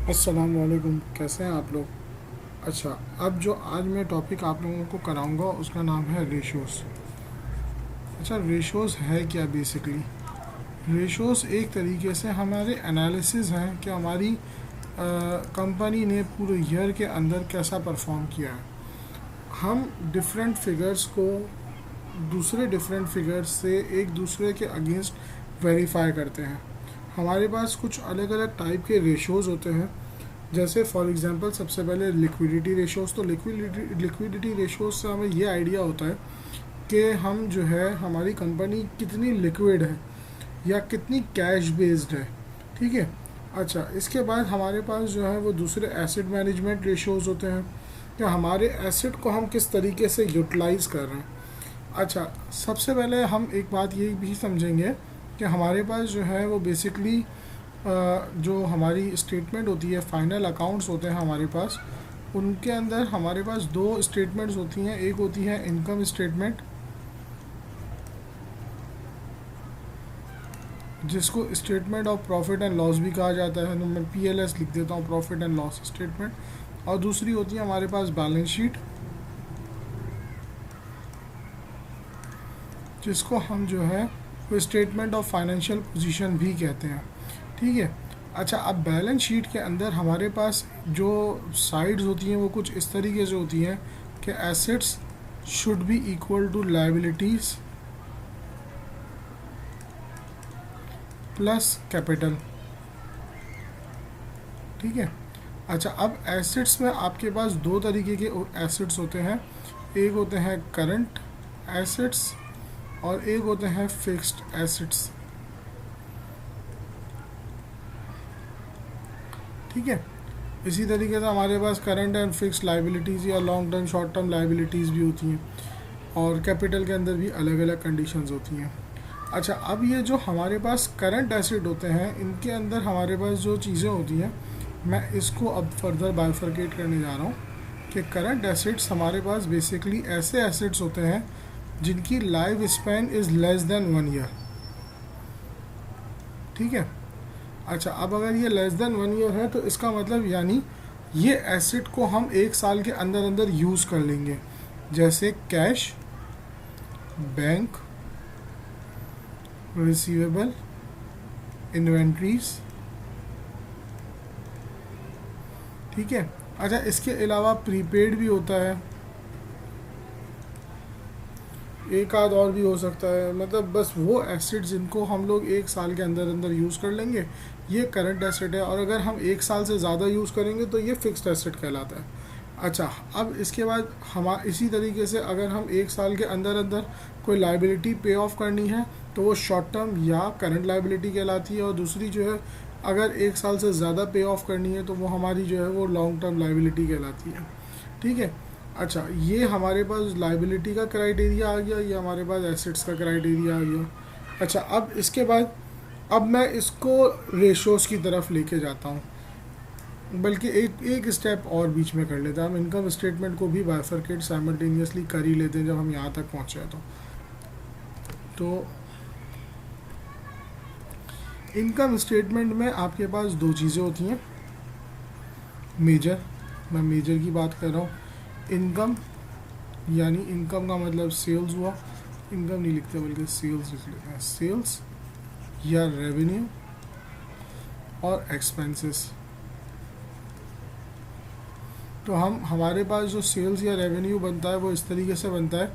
अस्सलाम वालेकुम, कैसे हैं आप लोग। अच्छा, अब जो आज मैं टॉपिक आप लोगों को कराऊंगा उसका नाम है रेशोस। अच्छा, रेशोस है क्या बेसिकली। रेशोस एक तरीके से हमारे एनालिसिस हैं कि हमारी कंपनी ने पूरे ईयर के अंदर कैसा परफॉर्म किया है। हम डिफरेंट फिगर्स को दूसरे डिफरेंट फिगर्स से एक दूसरे के अगेंस्ट वेरीफाई करते हैं। हमारे पास कुछ अलग अलग टाइप के रेशोज़ होते हैं। जैसे फॉर एग्जांपल सबसे पहले लिक्विडिटी रेशोज़। तो लिक्विडिटी रेशोज़ से हमें ये आइडिया होता है कि हम जो है हमारी कंपनी कितनी लिक्विड है या कितनी कैश बेस्ड है। ठीक है। अच्छा, इसके बाद हमारे पास जो है वो दूसरे एसेट मैनेजमेंट रेशोज़ होते हैं कि हमारे एसेट को हम किस तरीके से यूटिलाइज़ कर रहे हैं। अच्छा, सबसे पहले हम एक बात ये भी समझेंगे कि हमारे पास जो है वो बेसिकली जो हमारी स्टेटमेंट होती है, फाइनल अकाउंट्स होते हैं हमारे पास। उनके अंदर हमारे पास दो स्टेटमेंट्स होती हैं। एक होती है इनकम स्टेटमेंट, जिसको statement of profit and loss भी कहा जाता है। तो मैं PLS लिख देता हूँ, प्रॉफिट एंड लॉस स्टेटमेंट। और दूसरी होती है हमारे पास बैलेंस शीट, जिसको हम जो है वो स्टेटमेंट ऑफ फाइनेंशियल पोजीशन भी कहते हैं। ठीक है। अच्छा, अब बैलेंस शीट के अंदर हमारे पास जो साइड्स होती हैं वो कुछ इस तरीके से होती हैं कि assets should be equal to liabilities plus capital. ठीक है। अच्छा, अब एसेट्स में आपके पास दो तरीके के एसेट्स होते हैं। एक होते हैं करंट एसेट्स और एक होते हैं फिक्स्ड एसेट्स। ठीक है। इसी तरीके से हमारे पास करंट एंड फिक्स्ड लाइबिलिटीज़ या long term short term liabilities भी होती हैं, और कैपिटल के अंदर भी अलग अलग कंडीशंस होती हैं। अच्छा, अब ये जो हमारे पास करंट एसेट होते हैं, इनके अंदर हमारे पास जो चीज़ें होती हैं, मैं इसको अब फर्दर बाइफरकेट करने जा रहा हूँ कि करंट एसेट्स हमारे पास बेसिकली ऐसे एसेट्स होते हैं जिनकी life span is less than 1 year. ठीक है। अच्छा, अब अगर ये लेस देन 1 ईयर है तो इसका मतलब यानी ये एसेट को हम 1 साल के अंदर अंदर यूज़ कर लेंगे। जैसे कैश, बैंक, रिसीवेबल, इन्वेंट्रीज। ठीक है। अच्छा, इसके अलावा प्रीपेड भी होता है, एक आध और भी हो सकता है। मतलब बस वो एसेट जिनको हम लोग 1 साल के अंदर अंदर यूज़ कर लेंगे, ये करंट एसेट है। और अगर हम 1 साल से ज़्यादा यूज़ करेंगे तो ये फिक्स्ड एसेट कहलाता है। अच्छा, अब इसके बाद हम इसी तरीके से अगर हम 1 साल के अंदर अंदर कोई लाइबिलिटी पे ऑफ करनी है तो वो शॉर्ट टर्म या करंट लाइबिलिटी कहलाती है। और दूसरी जो है, अगर 1 साल से ज़्यादा पे ऑफ करनी है तो वो हमारी जो है वो लॉन्ग टर्म लाइबिलिटी कहलाती है। ठीक है। अच्छा, ये हमारे पास लाइबिलिटी का क्राइटेरिया आ गया, ये हमारे पास एसेट्स का क्राइटेरिया आ गया। अच्छा, अब इसके बाद अब मैं इसको रेशोज़ की तरफ लेके जाता हूँ, बल्कि एक एक स्टेप और बीच में कर लेते हैं। हम इनकम स्टेटमेंट को भी बाइफरकेट साइमल्टेनियसली कर ही लेते हैं जब हम यहाँ तक पहुँचे हैं। तो इनकम स्टेटमेंट में आपके पास दो चीज़ें होती हैं मेजर। मैं मेजर की बात कर रहा हूँ। इनकम, यानी इनकम का मतलब सेल्स हुआ। इनकम नहीं लिखते बल्कि सेल्स लिख लेते हैं। सेल्स या रेवेन्यू और एक्सपेंसेस। तो हमारे पास जो सेल्स या रेवेन्यू बनता है वो इस तरीके से बनता है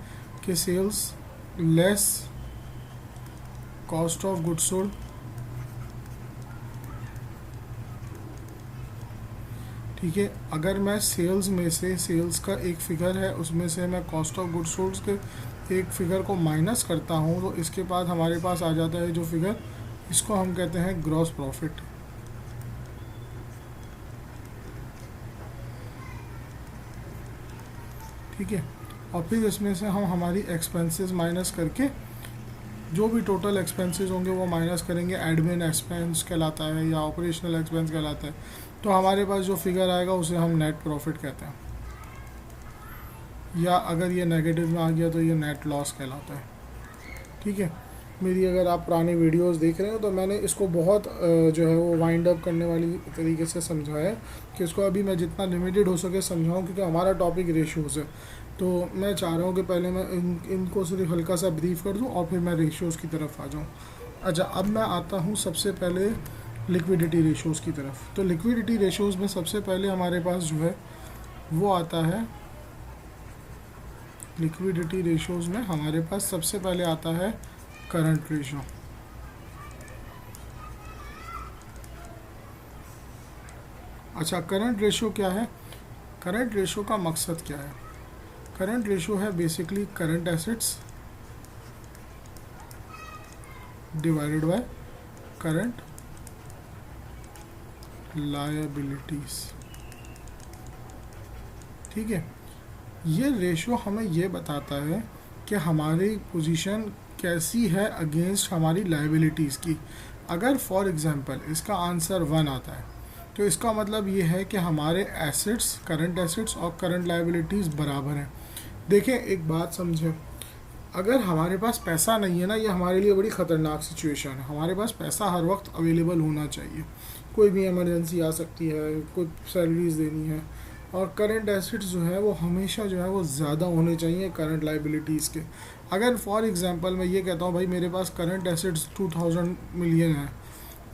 कि sales less cost of goods sold. ठीक है। अगर मैं सेल्स में से, सेल्स का एक फ़िगर है उसमें से मैं कॉस्ट ऑफ गुड्स सोल्ड के एक फ़िगर को माइनस करता हूँ तो इसके बाद हमारे पास आ जाता है जो फिगर, इसको हम कहते हैं ग्रॉस प्रॉफिट। ठीक है। और फिर इसमें से हम हमारी एक्सपेंसेस माइनस करके जो भी टोटल एक्सपेंसेस होंगे वो माइनस करेंगे। एडमिन एक्सपेंस कहलाता है या ऑपरेशनल एक्सपेंस कहलाता है। तो हमारे पास जो फिगर आएगा उसे हम नेट प्रॉफिट कहते हैं, या अगर ये नेगेटिव में आ गया तो ये नेट लॉस कहलाता है। ठीक है। मेरी अगर आप पुरानी वीडियोस देख रहे हो तो मैंने इसको बहुत जो है वो वाइंड अप करने वाली तरीके से समझाया है कि इसको अभी मैं जितना लिमिटेड हो सके समझाऊं, क्योंकि हमारा टॉपिक रेशियोज़ है। तो मैं चाह रहा हूँ कि पहले मैं इनको सिर्फ हल्का सा ब्रीफ कर दूँ और फिर मैं रेशियोज़ की तरफ आ जाऊँ। अच्छा, अब मैं आता हूँ सबसे पहले लिक्विडिटी रेशियोज़ की तरफ। तो लिक्विडिटी रेशियोज़ में सबसे पहले हमारे पास जो है वो आता है, लिक्विडिटी रेशियोज़ में हमारे पास सबसे पहले आता है करंट रेशियो। अच्छा, करंट रेशियो क्या है? करंट रेशियो का मकसद क्या है? करंट रेशियो है basically current assets divided by current liabilities. ठीक है, ये रेशियो हमें ये बताता है कि हमारी पोजीशन कैसी है अगेंस्ट हमारी लायबिलिटीज़ की। अगर फॉर एग्जांपल इसका आंसर 1 आता है तो इसका मतलब ये है कि हमारे एसेट्स, करंट एसेट्स और करंट लायबिलिटीज़ बराबर हैं। देखें, एक बात समझें, अगर हमारे पास पैसा नहीं है ना, ये हमारे लिए बड़ी ख़तरनाक सिचुएशन है। हमारे पास पैसा हर वक्त अवेलेबल होना चाहिए, कोई भी इमरजेंसी आ सकती है, कोई सैलरीज देनी है। और करंट एसेट्स जो है वो हमेशा जो है वो ज़्यादा होने चाहिए करंट लाइबिलिटीज़ के। अगर फॉर एग्जांपल मैं ये कहता हूँ भाई मेरे पास करंट एसेट्स 2000 मिलियन है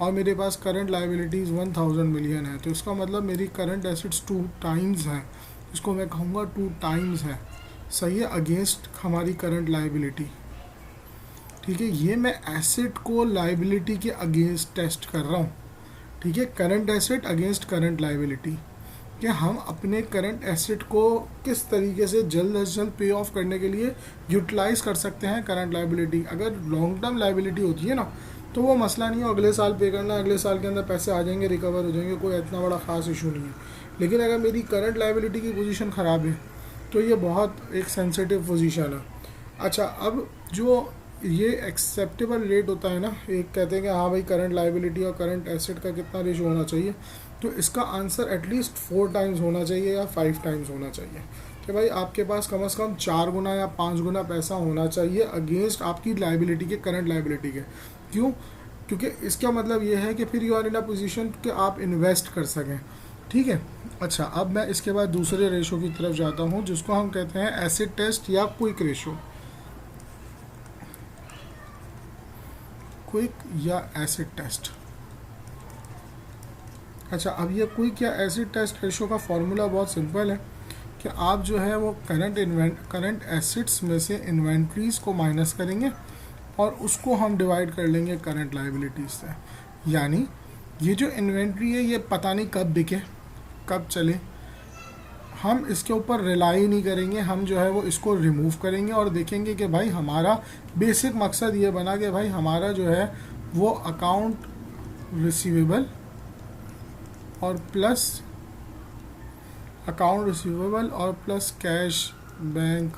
और मेरे पास करंट लाइबिलिटीज़ 1000 मिलियन है, तो इसका मतलब मेरी करंट एसेट्स 2 टाइम्स है, इसको मैं कहूँगा 2 टाइम्स है, सही है, अगेंस्ट हमारी करंट लाइबिलिटी। ठीक है, ये मैं एसेट को लाइबिलिटी के अगेंस्ट टेस्ट कर रहा हूँ। ठीक है, current asset against current liability, कि हम अपने करंट एसेट को किस तरीके से जल्द से जल्द पे ऑफ करने के लिए यूटिलाइज कर सकते हैं करंट लाइबिलिटी। अगर लॉन्ग टर्म लाइबिलिटी होती है ना तो वो मसला नहीं हो, अगले साल पे करना, अगले साल के अंदर पैसे आ जाएंगे, रिकवर हो जाएंगे, कोई इतना बड़ा ख़ास इशू नहीं है। लेकिन अगर मेरी करंट लाइबिलिटी की पोजीशन ख़राब है तो ये बहुत एक सेंसिटिव पोजीशन है। अच्छा, अब जो ये एक्सेप्टेबल रेट होता है ना, एक कहते हैं कि हाँ भाई करंट लाइबिलिटी और करंट एसेट का कितना रेशो होना चाहिए, तो इसका आंसर एटलीस्ट 4 टाइम्स होना चाहिए या 5 टाइम्स होना चाहिए, कि भाई आपके पास कम से कम 4 गुना या 5 गुना पैसा होना चाहिए अगेंस्ट आपकी लाइबिलिटी के, करंट लाइबिलिटी के। क्यों? क्योंकि इसका मतलब ये है कि फिर you are in a position कि आप इन्वेस्ट कर सकें। ठीक है। अच्छा, अब मैं इसके बाद दूसरे रेशो की तरफ जाता हूँ जिसको हम कहते हैं एसिड टेस्ट या क्विक रेशो। क्विक या एसिड टेस्ट। अच्छा, अब ये क्विक या एसिड टेस्ट रेशो का फॉर्मूला बहुत सिंपल है कि आप जो है वो करंट एसिड्स में से इन्वेंट्रीज को माइनस करेंगे और उसको हम डिवाइड कर लेंगे करंट लाइबिलिटीज से। यानी ये जो इन्वेंट्री है ये पता नहीं कब बिके, कब चले, हम इसके ऊपर रिलाई नहीं करेंगे, हम जो है वो इसको रिमूव करेंगे और देखेंगे कि भाई हमारा बेसिक मकसद ये बना कि भाई हमारा जो है वो अकाउंट रिसीवेबल और प्लस अकाउंट रिसीवेबल और प्लस कैश बैंक।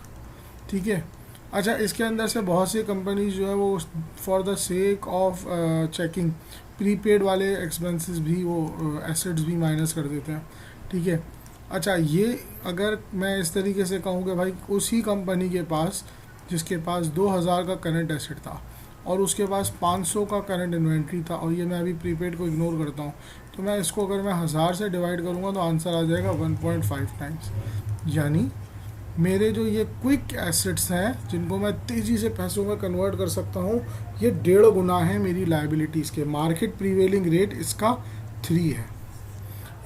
ठीक है। अच्छा, इसके अंदर से बहुत सी कंपनीज जो है वो for the sake of checking prepaid वाले एक्सपेंसेस भी वो एसेट्स भी माइनस कर देते हैं। ठीक है। अच्छा, ये अगर मैं इस तरीके से कहूँ कि भाई उसी कंपनी के पास जिसके पास 2000 का करंट एसेट था और उसके पास 500 का करंट इन्वेंट्री था, और ये मैं अभी प्रीपेड को इग्नोर करता हूँ, तो मैं इसको अगर मैं 1000 से डिवाइड करूँगा तो आंसर आ जाएगा 1.5 टाइम्स। यानी मेरे जो ये क्विक एसेट्स हैं जिनको मैं तेज़ी से पैसों में कन्वर्ट कर सकता हूँ, ये 1.5 गुना है मेरी लाइबिलिटीज़ के। मार्केट प्रीवेलिंग रेट इसका 3 है।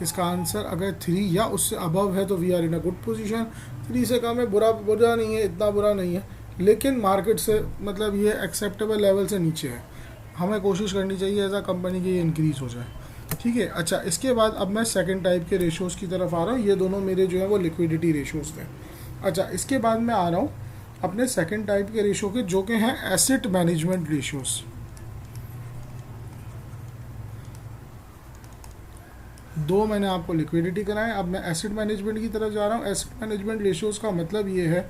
इसका आंसर अगर 3 या उससे अबव है तो we are in a good position. 3 से कम है, बुरा नहीं है, इतना बुरा नहीं है, लेकिन मार्केट से मतलब ये एक्सेप्टेबल लेवल से नीचे है। हमें कोशिश करनी चाहिए ऐसा कंपनी की ये इंक्रीज़ हो जाए। ठीक है। अच्छा, इसके बाद अब मैं सेकंड टाइप के रेशोज़ की तरफ आ रहा हूँ। ये दोनों मेरे जो है वो लिक्विडिटी रेशोज़ थे। अच्छा, इसके बाद मैं आ रहा हूँ अपने सेकंड टाइप के रेशो के, जो कि हैं एसेट मैनेजमेंट रेशियोज़। दो मैंने आपको लिक्विडिटी कराए, अब मैं एसेट मैनेजमेंट की तरफ जा रहा हूँ। एसेट मैनेजमेंट रेशियोज़ का मतलब ये है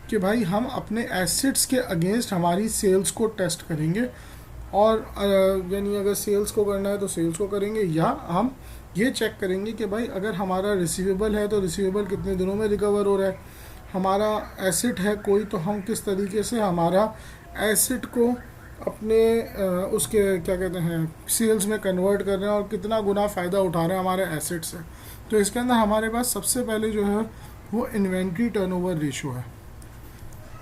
कि भाई हम अपने एसेट्स के अगेंस्ट हमारी सेल्स को टेस्ट करेंगे, और यानी अगर सेल्स को करना है तो सेल्स को करेंगे, या हम ये चेक करेंगे कि भाई अगर हमारा रिसीवेबल है तो रिसीवेबल कितने दिनों में रिकवर हो रहा है, हमारा एसेट है कोई तो हम किस तरीके से हमारा एसेट को अपने उसके क्या कहते हैं सेल्स में कन्वर्ट कर रहे हैं और कितना गुना फ़ायदा उठा रहे हैं हमारे एसेट से। तो इसके अंदर हमारे पास सबसे पहले जो है वो इन्वेंट्री टर्नओवर रेशो है।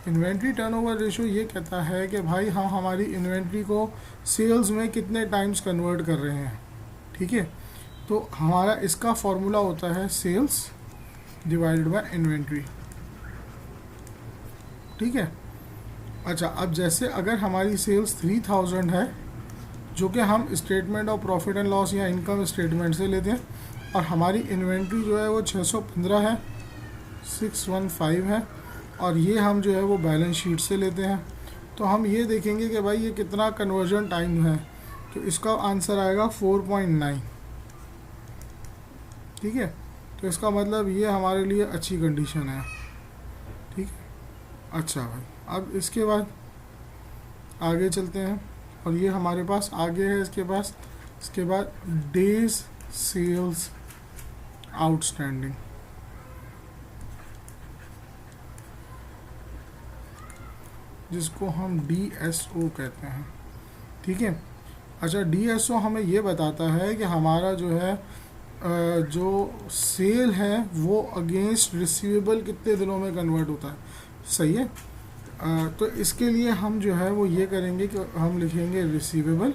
इन्वेंट्री टर्नओवर रेशो ये कहता है कि भाई हम हमारी इन्वेंट्री को सेल्स में कितने टाइम्स कन्वर्ट कर रहे हैं। ठीक है, तो हमारा इसका फॉर्मूला होता है सेल्स डिवाइडेड बाय इन्वेंट्री। ठीक है, अच्छा अब जैसे अगर हमारी सेल्स 3000 है, जो कि हम statement of profit and loss या इनकम स्टेटमेंट से लेते हैं, और हमारी इन्वेंट्री जो है वो 615 है, 615 है, और ये हम जो है वो बैलेंस शीट से लेते हैं, तो हम ये देखेंगे कि भाई ये कितना कन्वर्जन टाइम है। तो इसका आंसर आएगा 4.9। ठीक है, तो इसका मतलब ये हमारे लिए अच्छी कंडीशन है। ठीक है, अच्छा भाई अब इसके बाद आगे चलते हैं, और ये हमारे पास आगे है इसके बाद डेज सेल्स आउटस्टैंडिंग, जिसको हम DSO कहते हैं। ठीक है, अच्छा DSO हमें ये बताता है कि हमारा जो है जो सेल है वो अगेंस्ट रिसीवेबल कितने दिनों में कन्वर्ट होता है। सही है, तो इसके लिए हम जो है वो ये करेंगे कि हम लिखेंगे रिसीवेबल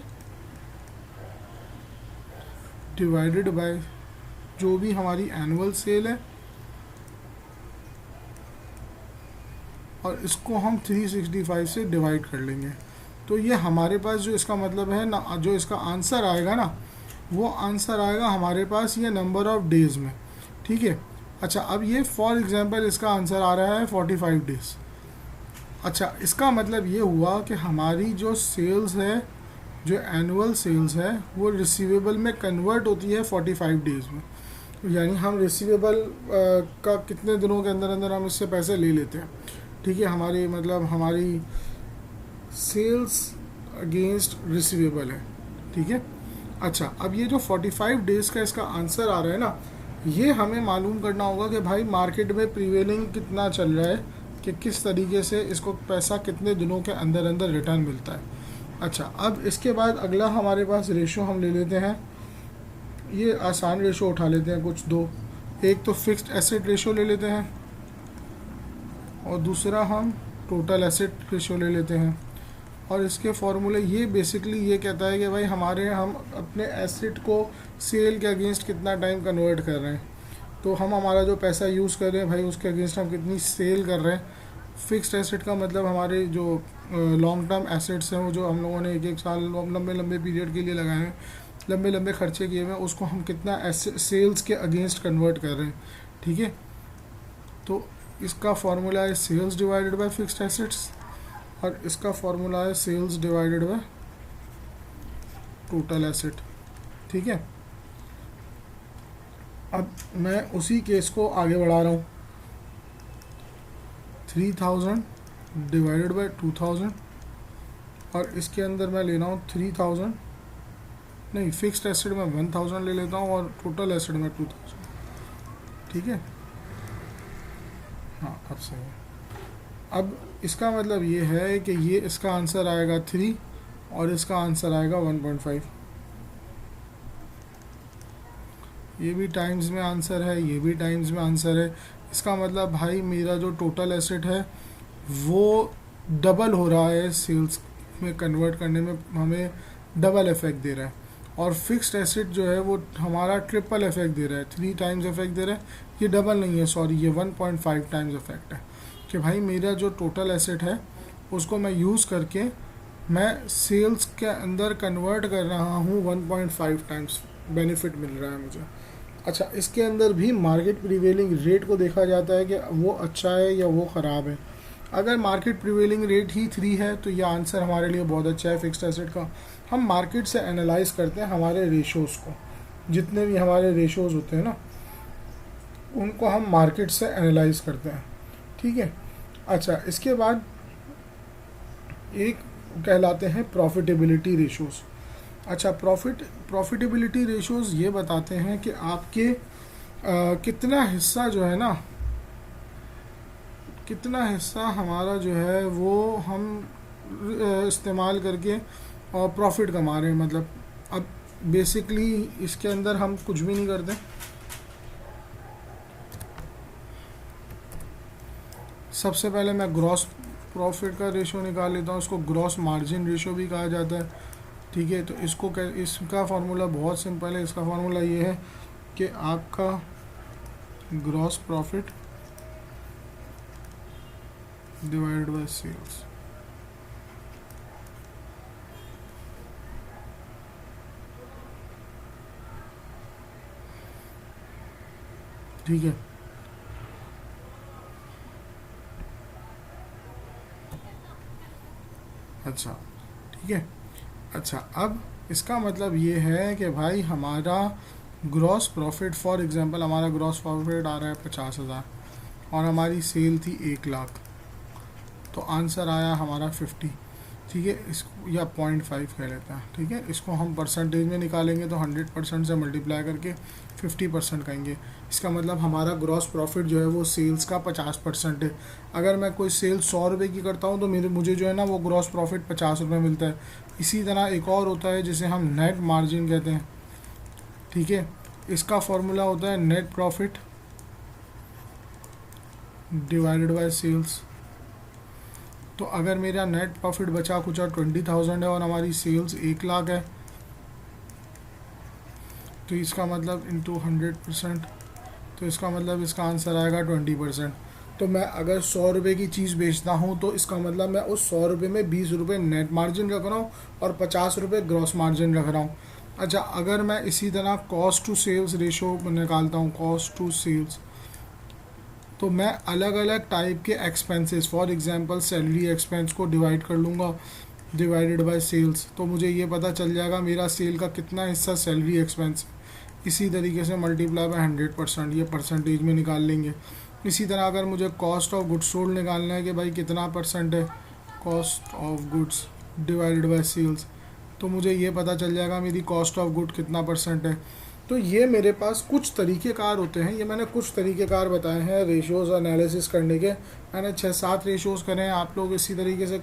डिवाइडेड बाय जो भी हमारी एनुअल सेल है, और इसको हम 365 से डिवाइड कर लेंगे। तो ये हमारे पास जो इसका मतलब है ना, जो इसका आंसर आएगा ना, वो आंसर आएगा हमारे पास ये नंबर ऑफ डेज़ में। ठीक है, अच्छा अब ये फॉर एग्जांपल इसका आंसर आ रहा है 45 डेज़। अच्छा इसका मतलब ये हुआ कि हमारी जो सेल्स है, जो एनुअल सेल्स है, वो रिसीवेबल में कन्वर्ट होती है 45 डेज़ में। यानी हम रिसीवेबल का कितने दिनों के अंदर अंदर हम इससे पैसे ले लेते हैं। ठीक है, हमारी मतलब हमारी सेल्स अगेंस्ट रिसीवेबल है। ठीक है, अच्छा अब ये जो 45 डेज़ का इसका आंसर आ रहा है ना, ये हमें मालूम करना होगा कि भाई मार्केट में प्रीवेलिंग कितना चल रहा है, कि किस तरीके से इसको पैसा कितने दिनों के अंदर अंदर रिटर्न मिलता है। अच्छा अब इसके बाद अगला हमारे पास रेशो हम ले लेते हैं, ये आसान रेशो उठा लेते हैं कुछ दो। एक तो फिक्स्ड एसेट रेशो ले लेते हैं, और दूसरा हम टोटल एसेट रेशो ले लेते हैं। और इसके फॉर्मूले ये बेसिकली ये कहता है कि भाई हम अपने एसेट को सेल के अगेंस्ट कितना टाइम कन्वर्ट कर रहे हैं। तो हम हमारा जो पैसा यूज़ कर रहे हैं भाई उसके अगेंस्ट हम कितनी सेल कर रहे हैं। फिक्स्ड एसेट का मतलब हमारे जो लॉन्ग टर्म एसेट्स हैं, वो जो हम लोगों ने एक साल लंबे लंबे पीरियड के लिए लगाए हैं, लंबे लंबे खर्चे किए हुए हैं, उसको हम कितना सेल्स के अगेंस्ट कन्वर्ट कर रहे हैं। ठीक है, तो इसका फॉर्मूला है sales divided by fixed assets, और इसका फॉर्मूला है sales divided by total asset. ठीक है, अब मैं उसी केस को आगे बढ़ा रहा हूँ। 3000 डिवाइडेड बाय 2000, और इसके अंदर मैं ले रहा हूँ 3000 नहीं, फिक्स्ड एसेट में 1000 ले लेता हूँ और टोटल एसेट में 2000। ठीक है, हाँ अब सही है। अब इसका मतलब ये है कि ये इसका आंसर आएगा 3 और इसका आंसर आएगा 1.5। ये भी टाइम्स में आंसर है, ये भी टाइम्स में आंसर है। इसका मतलब भाई मेरा जो टोटल एसेट है वो डबल हो रहा है, सेल्स में कन्वर्ट करने में हमें डबल इफेक्ट दे रहा है। और फिक्स्ड एसेट जो है वो हमारा ट्रिपल इफेक्ट दे रहा है, 3 टाइम्स इफेक्ट दे रहा है। ये डबल नहीं है, सॉरी, ये 1.5 टाइम्स इफेक्ट है कि भाई मेरा जो टोटल एसेट है उसको मैं यूज़ करके मैं सेल्स के अंदर कन्वर्ट कर रहा हूँ, 1.5 टाइम्स बेनिफिट मिल रहा है मुझे। अच्छा इसके अंदर भी मार्केट प्रीवेलिंग रेट को देखा जाता है कि वो अच्छा है या वो ख़राब है। अगर मार्केट प्रीवेलिंग रेट ही 3 है तो ये आंसर हमारे लिए बहुत अच्छा है फिक्स्ड एसेट का। हम मार्केट से एनालाइज करते हैं हमारे रेशोज़ को, जितने भी हमारे रेशोज़ होते हैं ना उनको हम मार्केट से एनालाइज करते हैं। ठीक है, अच्छा इसके बाद एक कहलाते हैं प्रॉफिटेबिलिटी रेशोज़। अच्छा प्रॉफिटेबिलिटी रेशोज़ ये बताते हैं कि आपके कितना हिस्सा जो है ना, कितना हिस्सा हमारा जो है वो हम इस्तेमाल करके और प्रॉफिट कमा रहे हैं। मतलब अब बेसिकली इसके अंदर हम कुछ भी नहीं करते, सबसे पहले मैं ग्रॉस प्रॉफिट का रेशो निकाल लेता हूँ, इसको ग्रॉस मार्जिन रेशो भी कहा जाता है। ठीक है, तो इसका फार्मूला बहुत सिंपल है। इसका फार्मूला ये है कि आपका gross profit divided by sales. ठीक है, अच्छा ठीक है। अच्छा, अब इसका मतलब ये है कि भाई हमारा ग्रॉस प्रॉफिट, फॉर एग्जांपल हमारा ग्रॉस प्रॉफिट आ रहा है 50,000 और हमारी सेल थी 1 लाख, तो आंसर आया हमारा 50। ठीक है, इसको या 0.5 कह लेते हैं। ठीक है, इसको हम परसेंटेज में निकालेंगे तो 100% से मल्टीप्लाई करके 50% कहेंगे। इसका मतलब हमारा ग्रॉस प्रॉफिट जो है वो सेल्स का 50% है। अगर मैं कोई सेल 100 रुपये की करता हूँ तो मुझे जो है ना वो ग्रॉस प्रॉफिट 50 रुपये मिलता है। इसी तरह एक और होता है जिसे हम नेट मार्जिन कहते हैं। ठीक है, इसका फॉर्मूला होता है net profit divided by sales. तो अगर मेरा नेट प्रॉफिट बचा कुछ 20,000 है और हमारी सेल्स 1 लाख है, तो इसका मतलब इंटू 100%, तो इसका मतलब इसका आंसर आएगा 20%। तो मैं अगर 100 रुपये की चीज़ बेचता हूँ तो इसका मतलब मैं उस 100 रुपये में 20 रुपये नेट मार्जिन रख रहा हूँ और 50 रुपये ग्रॉस मार्जिन रख रहा हूँ। अच्छा, अगर मैं इसी तरह कॉस्ट टू सेल्स रेशो निकालता हूँ, कॉस्ट टू सेल्स, तो मैं अलग अलग टाइप के expenses, for example salary expense को डिवाइड कर लूँगा डिवाइडेड बाय सेल्स, तो मुझे ये पता चल जाएगा मेरा सेल का कितना हिस्सा सैलरी एक्सपेंस है। इसी तरीके से मल्टीप्लाई बाय 100%, ये परसेंटेज में निकाल लेंगे। इसी तरह अगर मुझे कॉस्ट ऑफ गुड्स सोल्ड निकालना है कि भाई कितना परसेंट है cost of goods divided by sales, तो मुझे ये पता चल जाएगा मेरी कॉस्ट ऑफ गुड कितना परसेंट है। तो ये मेरे पास कुछ तरीक़ेकार होते हैं, ये मैंने कुछ तरीक़ेकार बताए हैं रेशोज़ एनालिसिस करने के। मैंने 6-7 रेशोज़ करे हैं। आप लोग इसी तरीके से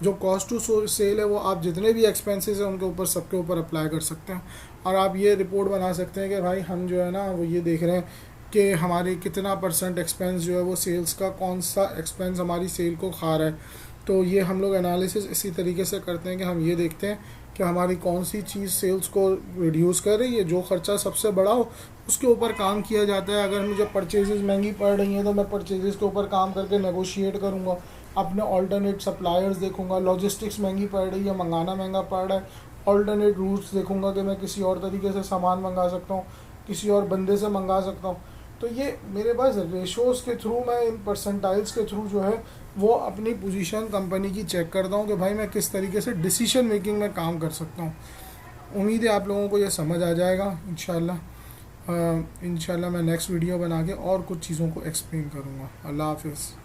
जो कॉस्ट टू सेल है वो आप जितने भी एक्सपेंसेस हैं उनके ऊपर सबके ऊपर अप्लाई कर सकते हैं और आप ये रिपोर्ट बना सकते हैं कि भाई हम जो है ना वो ये देख रहे हैं कि हमारे कितना परसेंट एक्सपेंस जो है वो सेल्स का, कौन सा एक्सपेंस हमारी सेल को खा रहा है। तो ये हम लोग एनालिसिस इसी तरीके से करते हैं कि हम ये देखते हैं कि हमारी कौन सी चीज़ सेल्स को रिड्यूस कर रही है, जो खर्चा सबसे बड़ा हो उसके ऊपर काम किया जाता है। अगर मुझे परचेजेस महंगी पड़ रही हैं तो मैं परचेजेस के ऊपर काम करके नेगोशिएट करूँगा, अपने ऑल्टरनेट सप्लायर्स देखूँगा। लॉजिस्टिक्स महंगी पड़ रही है, मंगाना महंगा पड़ रहा है, ऑल्टरनेट रूट्स देखूँगा कि मैं किसी और तरीके से सामान मंगा सकता हूँ, किसी और बंदे से मंगा सकता हूँ। तो ये मेरे पास रेशोज़ के थ्रू, मैं इन परसेंटाइल्स के थ्रू जो है वो अपनी पोजीशन कंपनी की चेक करता हूँ कि भाई मैं किस तरीके से डिसीजन मेकिंग में काम कर सकता हूँ। उम्मीद है आप लोगों को ये समझ आ जाएगा इंशाल्लाह। मैं नेक्स्ट वीडियो बना के और कुछ चीज़ों को एक्सप्लेन करूँगा। अल्लाह हाफिज़।